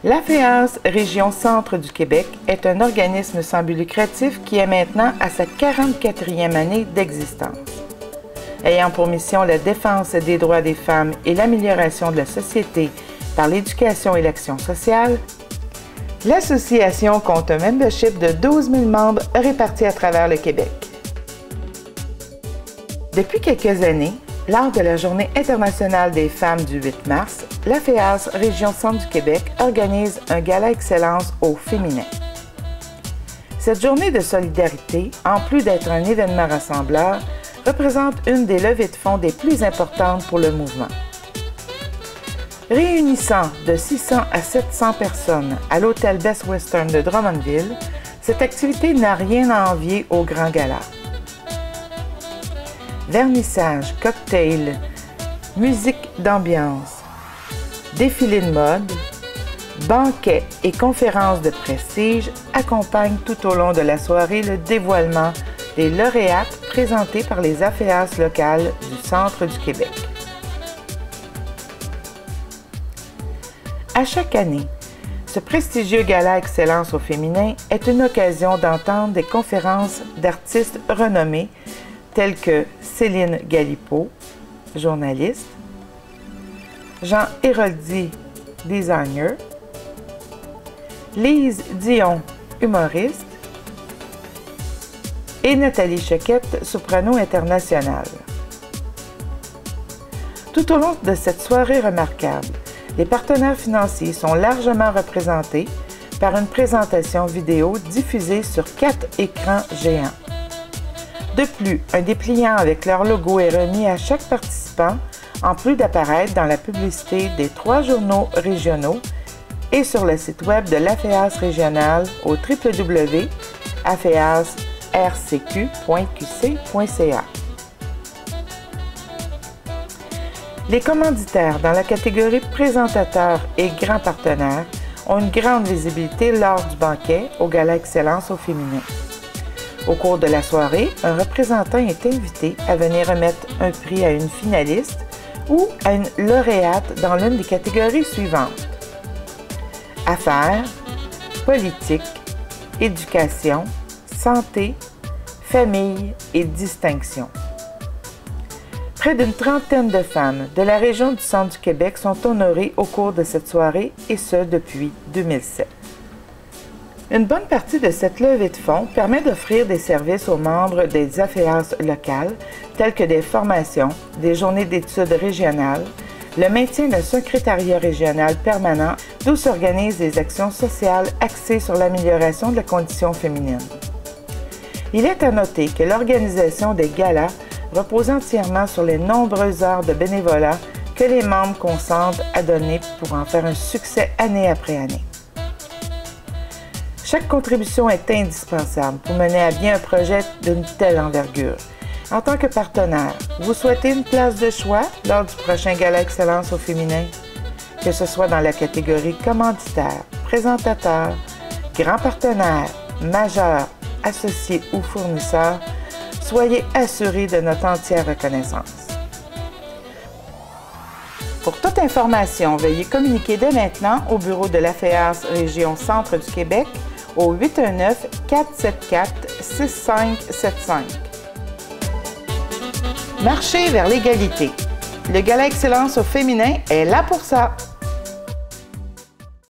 L'AFEAS Région Centre du Québec est un organisme sans but lucratif qui est maintenant à sa 44e année d'existence. Ayant pour mission la défense des droits des femmes et l'amélioration de la société par l'éducation et l'action sociale, l'association compte un membership de 12 000 membres répartis à travers le Québec. Depuis quelques années, lors de la Journée internationale des femmes du 8 mars, l'AFEAS Région Centre du Québec organise un gala excellence au féminin. Cette journée de solidarité, en plus d'être un événement rassembleur, représente une des levées de fonds des plus importantes pour le mouvement. Réunissant de 600 à 700 personnes à l'hôtel Best Western de Drummondville, cette activité n'a rien à envier au grand gala. Vernissage, cocktail, musique d'ambiance, défilé de mode, banquets et conférences de prestige accompagnent tout au long de la soirée le dévoilement des lauréates présentés par les AFEAS locales du Centre du Québec. À chaque année, ce prestigieux gala Excellence au féminin est une occasion d'entendre des conférences d'artistes renommés tels que Céline Galipeau, journaliste, Jean Héroldi, designer, Lise Dion, humoriste, et Nathalie Choquette, soprano internationale. Tout au long de cette soirée remarquable, les partenaires financiers sont largement représentés par une présentation vidéo diffusée sur 4 écrans géants. De plus, un dépliant avec leur logo est remis à chaque participant, en plus d'apparaître dans la publicité des 3 journaux régionaux et sur le site web de l'AFEAS régional au www.afeasrcq.qc.ca. Les commanditaires dans la catégorie présentateurs et grands partenaires ont une grande visibilité lors du banquet au Gala Excellence au féminin. Au cours de la soirée, un représentant est invité à venir remettre un prix à une finaliste ou à une lauréate dans l'une des catégories suivantes: affaires, politique, éducation, santé, famille et distinction. Près d'une trentaine de femmes de la région du Centre du Québec sont honorées au cours de cette soirée, et ce depuis 2007. Une bonne partie de cette levée de fonds permet d'offrir des services aux membres des AFEAS locales, tels que des formations, des journées d'études régionales, le maintien d'un secrétariat régional permanent d'où s'organisent des actions sociales axées sur l'amélioration de la condition féminine. Il est à noter que l'organisation des galas repose entièrement sur les nombreuses heures de bénévolat que les membres consentent à donner pour en faire un succès année après année. Chaque contribution est indispensable pour mener à bien un projet d'une telle envergure. En tant que partenaire, vous souhaitez une place de choix lors du prochain Gala Excellence au féminin? Que ce soit dans la catégorie commanditaire, présentateur, grand partenaire, majeur, associé ou fournisseur, soyez assurés de notre entière reconnaissance. Pour toute information, veuillez communiquer dès maintenant au bureau de l'AFEAS Région Centre du Québec au 819-474-6575. Marchez vers l'égalité. Le Gala Excellence au féminin est là pour ça.